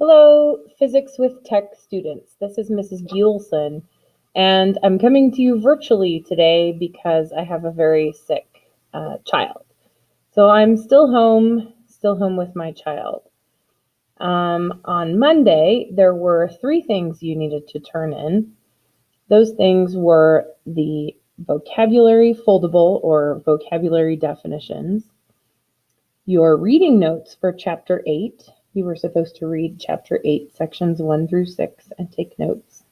Hello, Physics with Tech students. This is Mrs. Gielson, and I'm coming to you virtually today because I have a very sick child. So I'm still home with my child. On Monday, there were 3 things you needed to turn in. Those things were the vocabulary foldable or vocabulary definitions, your reading notes for Chapter 8. You were supposed to read Chapter 8, Sections 1 through 6, and take notes.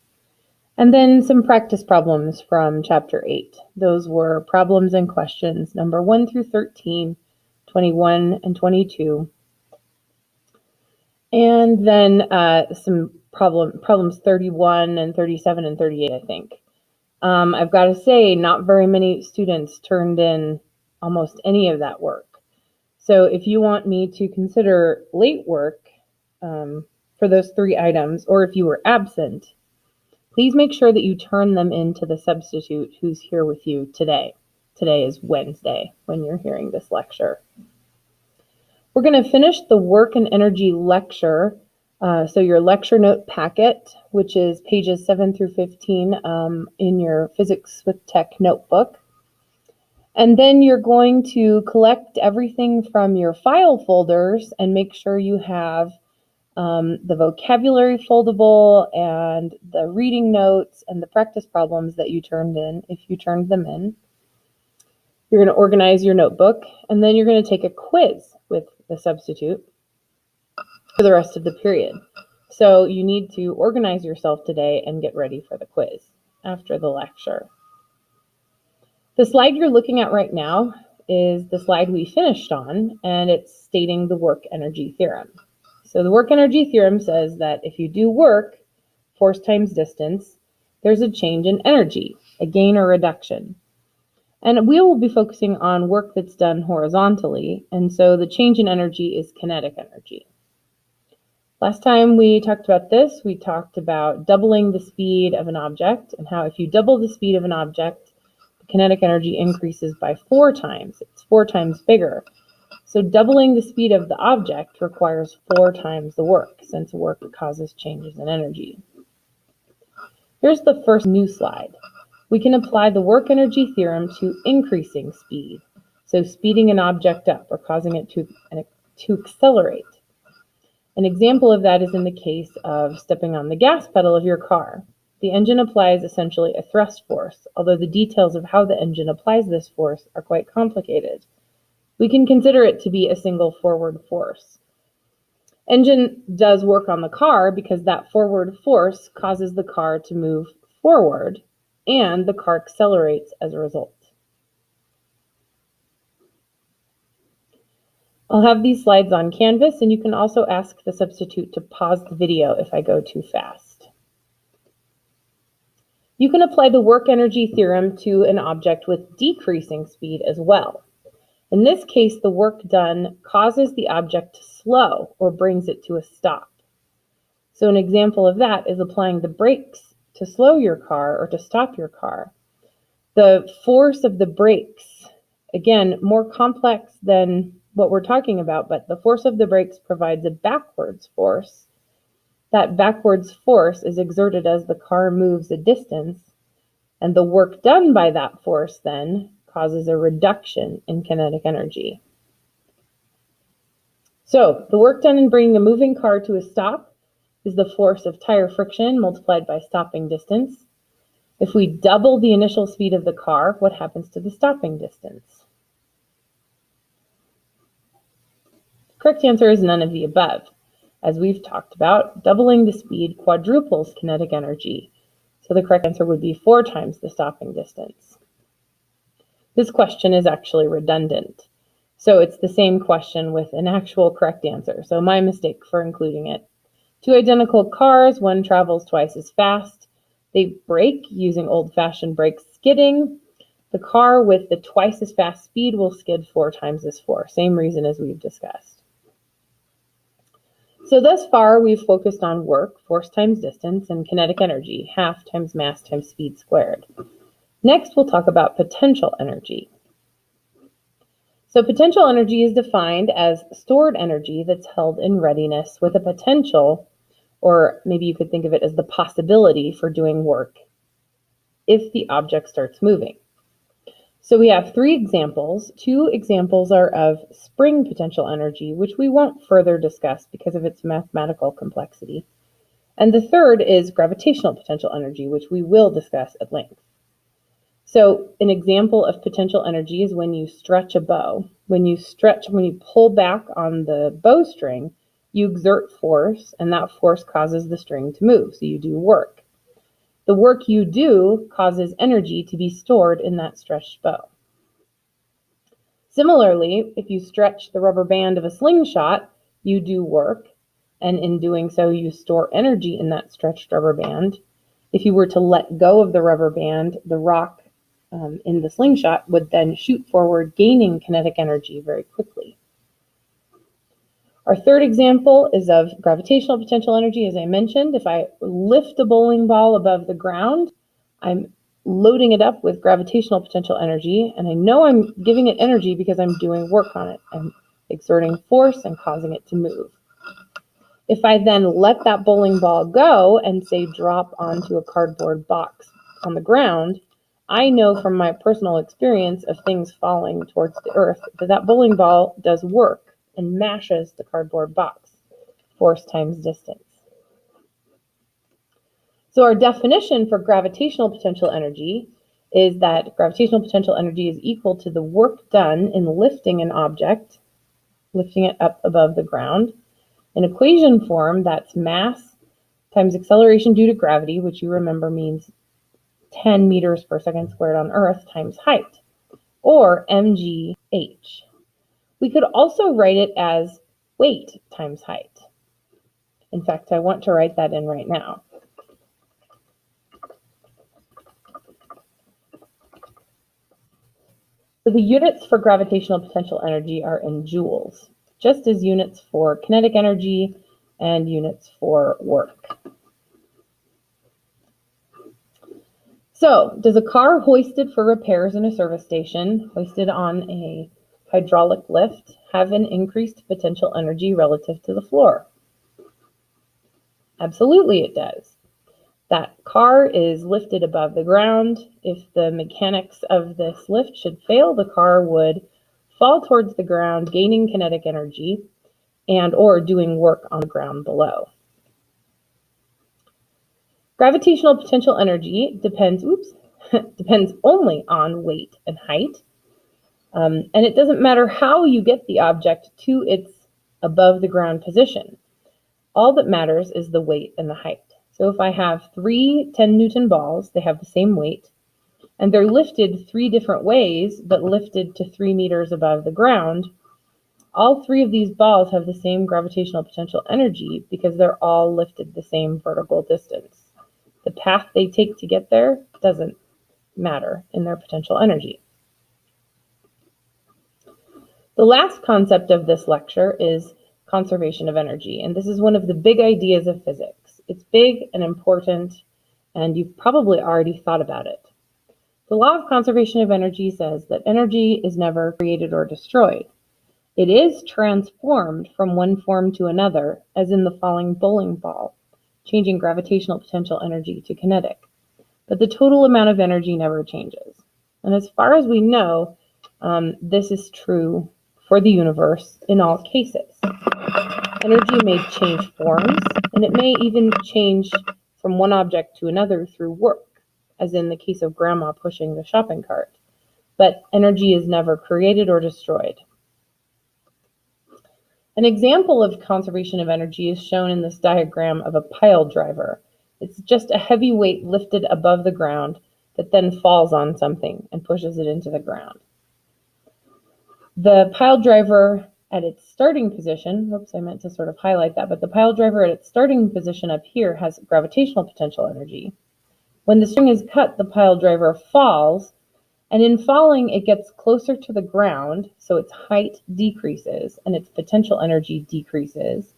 And then some practice problems from Chapter 8. Those were problems and questions number 1 through 13, 21, and 22. And then some problems 31 and 37 and 38, I think. I've got to say, not very many students turned in almost any of that work. So if you want me to consider late work for those 3 items, or if you were absent, please make sure that you turn them into the substitute who's here with you today. Today is Wednesday when you're hearing this lecture. We're going to finish the work and energy lecture. So your lecture note packet, which is pages 7 through 15 in your Physics with Tech notebook. And then you're going to collect everything from your file folders and make sure you have the vocabulary foldable and the reading notes and the practice problems that you turned in, if you turned them in. You're going to organize your notebook, and then you're going to take a quiz with the substitute for the rest of the period. So you need to organize yourself today and get ready for the quiz after the lecture. The slide you're looking at right now is the slide we finished on, and it's stating the work energy theorem. So the work energy theorem says that if you do work, force times distance, there's a change in energy, a gain or reduction. And we will be focusing on work that's done horizontally, and so the change in energy is kinetic energy. Last time we talked about this, we talked about doubling the speed of an object and how if you double the speed of an object, kinetic energy increases by 4 times. It's 4 times bigger. So doubling the speed of the object requires 4 times the work, since work causes changes in energy. Here's the first new slide. We can apply the work energy theorem to increasing speed, so speeding an object up or causing it to accelerate. An example of that is in the case of stepping on the gas pedal of your car. The engine applies essentially a thrust force, although the details of how the engine applies this force are quite complicated. We can consider it to be a single forward force. Engine does work on the car because that forward force causes the car to move forward, and the car accelerates as a result. I'll have these slides on Canvas, and you can also ask the substitute to pause the video if I go too fast. You can apply the work energy theorem to an object with decreasing speed as well. In this case, the work done causes the object to slow or brings it to a stop. So an example of that is applying the brakes to slow your car or to stop your car. The force of the brakes, again, more complex than what we're talking about, but the force of the brakes provides a backwards force. That backwards force is exerted as the car moves a distance, and the work done by that force then causes a reduction in kinetic energy. So the work done in bringing a moving car to a stop is the force of tire friction multiplied by stopping distance. If we double the initial speed of the car, what happens to the stopping distance? The correct answer is none of the above. As we've talked about, doubling the speed quadruples kinetic energy. So the correct answer would be 4 times the stopping distance. This question is actually redundant. So it's the same question with an actual correct answer. So my mistake for including it. 2 identical cars, one travels twice as fast. They brake using old-fashioned brake skidding. The car with the twice as fast speed will skid 4 times as force. Same reason as we've discussed. So thus far, we've focused on work, force times distance, and kinetic energy, half times mass times speed squared. Next, we'll talk about potential energy. So potential energy is defined as stored energy that's held in readiness with a potential or maybe you could think of it as the possibility for doing work if the object starts moving. So we have 3 examples. 2 examples are of spring potential energy, which we won't further discuss because of its mathematical complexity. And the third is gravitational potential energy, which we will discuss at length. So an example of potential energy is when you stretch a bow. When you pull back on the bowstring, you exert force, and that force causes the string to move, so you do work. The work you do causes energy to be stored in that stretched bow. Similarly, if you stretch the rubber band of a slingshot, you do work, and in doing so, you store energy in that stretched rubber band. If you were to let go of the rubber band, the rock in the slingshot would then shoot forward, gaining kinetic energy very quickly. Our third example is of gravitational potential energy. As I mentioned, if I lift a bowling ball above the ground, I'm loading it up with gravitational potential energy, and I know I'm giving it energy because I'm doing work on it. I'm exerting force and causing it to move. If I then let that bowling ball go and, say, drop onto a cardboard box on the ground, I know from my personal experience of things falling towards the earth that bowling ball does work and mashes the cardboard box, force times distance. So our definition for gravitational potential energy is that gravitational potential energy is equal to the work done in lifting an object, lifting it up above the ground. In equation form, that's mass times acceleration due to gravity, which you remember means 10 meters per second squared on Earth, times height, or mgh. We could also write it as weight times height. In fact, I want to write that in right now. So the units for gravitational potential energy are in joules, just as units for kinetic energy and units for work. So, does a car hoisted for repairs in a service station, hoisted on a hydraulic lift, have an increased potential energy relative to the floor? Absolutely it does. That car is lifted above the ground. If the mechanics of this lift should fail, the car would fall towards the ground, gaining kinetic energy and or doing work on the ground below. Gravitational potential energy depends only on weight and height. And it doesn't matter how you get the object to its above the ground position. All that matters is the weight and the height. So if I have 3 10-Newton balls, they have the same weight, and they're lifted 3 different ways, but lifted to 3 meters above the ground, all 3 of these balls have the same gravitational potential energy because they're all lifted the same vertical distance. The path they take to get there doesn't matter in their potential energy. The last concept of this lecture is conservation of energy, and this is one of the big ideas of physics. It's big and important, and you've probably already thought about it. The law of conservation of energy says that energy is never created or destroyed. It is transformed from one form to another, as in the falling bowling ball, changing gravitational potential energy to kinetic. But the total amount of energy never changes. And as far as we know, this is true for the universe in all cases. Energy may change forms, and it may even change from one object to another through work, as in the case of Grandma pushing the shopping cart. But energy is never created or destroyed. An example of conservation of energy is shown in this diagram of a pile driver. It's just a heavy weight lifted above the ground that then falls on something and pushes it into the ground. The pile driver at its starting position, I meant to sort of highlight that, but the pile driver at its starting position up here has gravitational potential energy. When the string is cut, the pile driver falls, and in falling, it gets closer to the ground, so its height decreases and its potential energy decreases.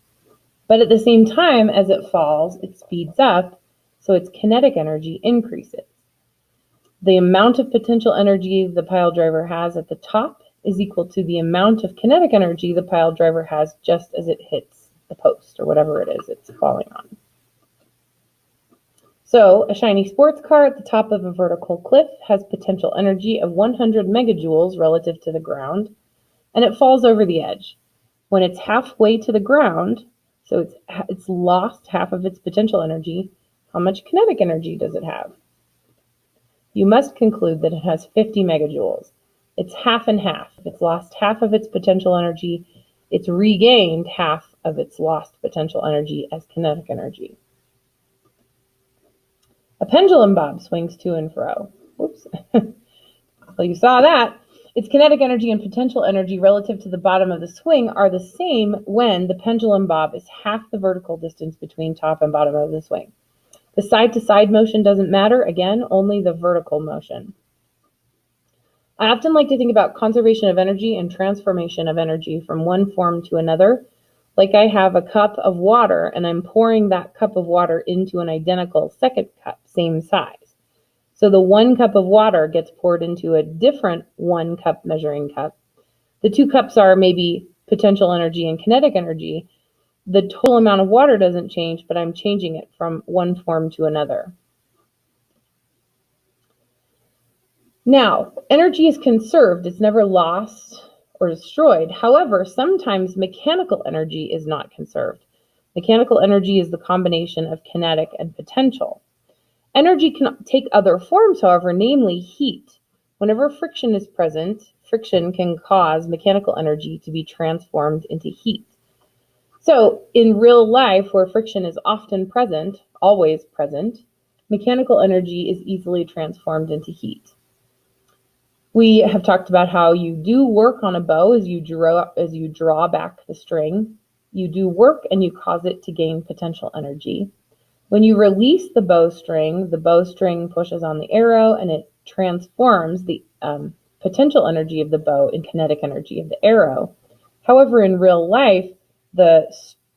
But at the same time as it falls, it speeds up, so its kinetic energy increases. The amount of potential energy the pile driver has at the top is equal to the amount of kinetic energy the pile driver has just as it hits the post or whatever it is it's falling on. So a shiny sports car at the top of a vertical cliff has potential energy of 100 megajoules relative to the ground, and it falls over the edge. When it's halfway to the ground, so it's lost half of its potential energy, how much kinetic energy does it have? You must conclude that it has 50 megajoules. It's half and half. If it's lost half of its potential energy, it's regained half of its lost potential energy as kinetic energy. A pendulum bob swings to and fro. Whoops. Well, you saw that. Its kinetic energy and potential energy relative to the bottom of the swing are the same when the pendulum bob is half the vertical distance between top and bottom of the swing. The side-to-side motion doesn't matter. Again, only the vertical motion. I often like to think about conservation of energy and transformation of energy from one form to another. Like I have a cup of water and I'm pouring that cup of water into an identical second cup, same size. So the 1 cup of water gets poured into a different 1 cup measuring cup. The 2 cups are maybe potential energy and kinetic energy. The total amount of water doesn't change, but I'm changing it from one form to another. Now, energy is conserved. It's never lost or destroyed. However, sometimes mechanical energy is not conserved. Mechanical energy is the combination of kinetic and potential. Energy can take other forms, however, namely heat. Whenever friction is present, friction can cause mechanical energy to be transformed into heat. So, in real life, where friction is often present, always present, mechanical energy is easily transformed into heat. We have talked about how you do work on a bow as you draw back the string. You do work and you cause it to gain potential energy. When you release the bowstring pushes on the arrow and it transforms the potential energy of the bow in kinetic energy of the arrow. However, in real life, the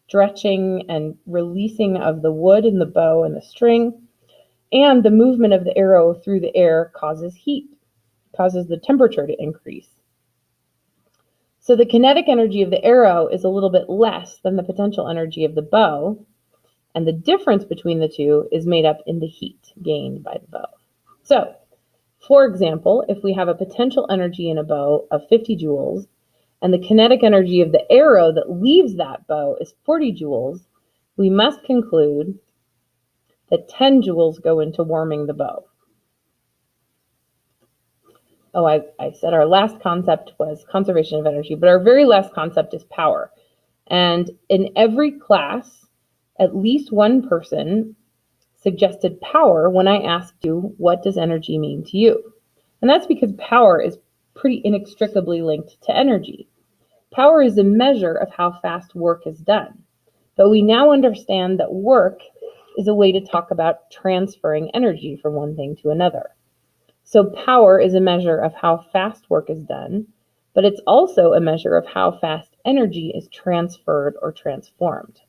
stretching and releasing of the wood in the bow and the string and the movement of the arrow through the air causes heat. Causes the temperature to increase. So the kinetic energy of the arrow is a little bit less than the potential energy of the bow, and the difference between the two is made up in the heat gained by the bow. So, for example, if we have a potential energy in a bow of 50 joules, and the kinetic energy of the arrow that leaves that bow is 40 joules, we must conclude that 10 joules go into warming the bow. Oh, I said our last concept was conservation of energy, but our very last concept is power. And in every class, at least one person suggested power when I asked you, what does energy mean to you? And that's because power is pretty inextricably linked to energy. Power is a measure of how fast work is done. But we now understand that work is a way to talk about transferring energy from one thing to another. So power is a measure of how fast work is done, but it's also a measure of how fast energy is transferred or transformed.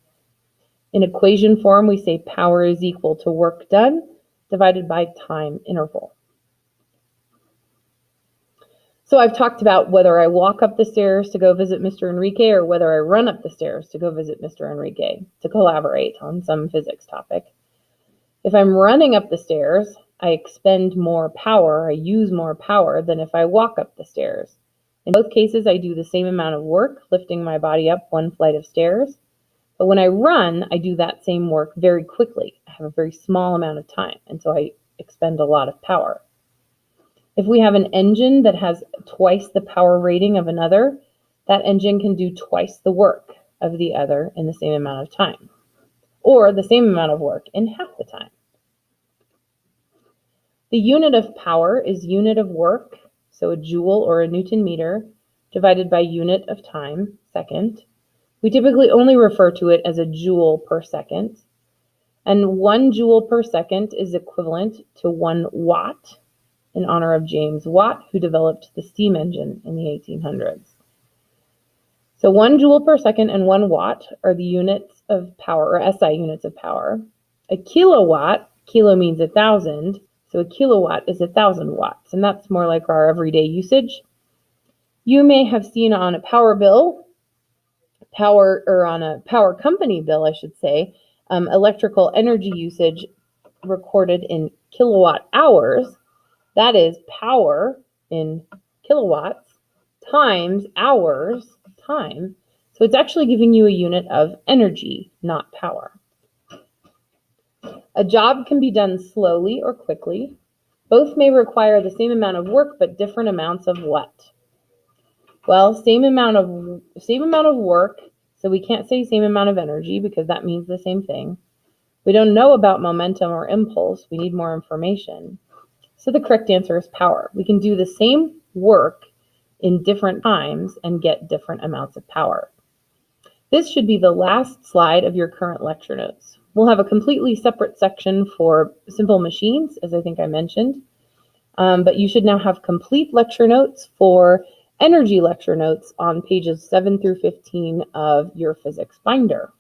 In equation form, we say power is equal to work done divided by time interval. So I've talked about whether I walk up the stairs to go visit Mr. Enrique or whether I run up the stairs to go visit Mr. Enrique to collaborate on some physics topic. If I'm running up the stairs, I expend more power, I use more power than if I walk up the stairs. In both cases, I do the same amount of work, lifting my body up one flight of stairs. But when I run, I do that same work very quickly. I have a very small amount of time, and so I expend a lot of power. If we have an engine that has twice the power rating of another, that engine can do twice the work of the other in the same amount of time, or the same amount of work in half the time. The unit of power is unit of work, so a joule or a Newton meter, divided by unit of time, second. We typically only refer to it as a joule per second. And 1 joule per second is equivalent to 1 watt, in honor of James Watt, who developed the steam engine in the 1800s. So 1 joule per second and 1 watt are the units of power, or SI units of power. A kilowatt, kilo means 1,000, so a kilowatt is 1,000 watts, and that's more like our everyday usage. You may have seen on a power bill, on a power company bill, I should say, electrical energy usage recorded in kilowatt hours, that is power in kilowatts times hours time. So it's actually giving you a unit of energy, not power. A job can be done slowly or quickly. Both may require the same amount of work, but different amounts of what? Well, same amount of work, so we can't say same amount of energy because that means the same thing. We don't know about momentum or impulse. We need more information. So the correct answer is power. We can do the same work in different times and get different amounts of power. This should be the last slide of your current lecture notes. We'll have a completely separate section for simple machines, as I think I mentioned, but you should now have complete lecture notes for energy lecture notes on pages 7 through 15 of your physics binder.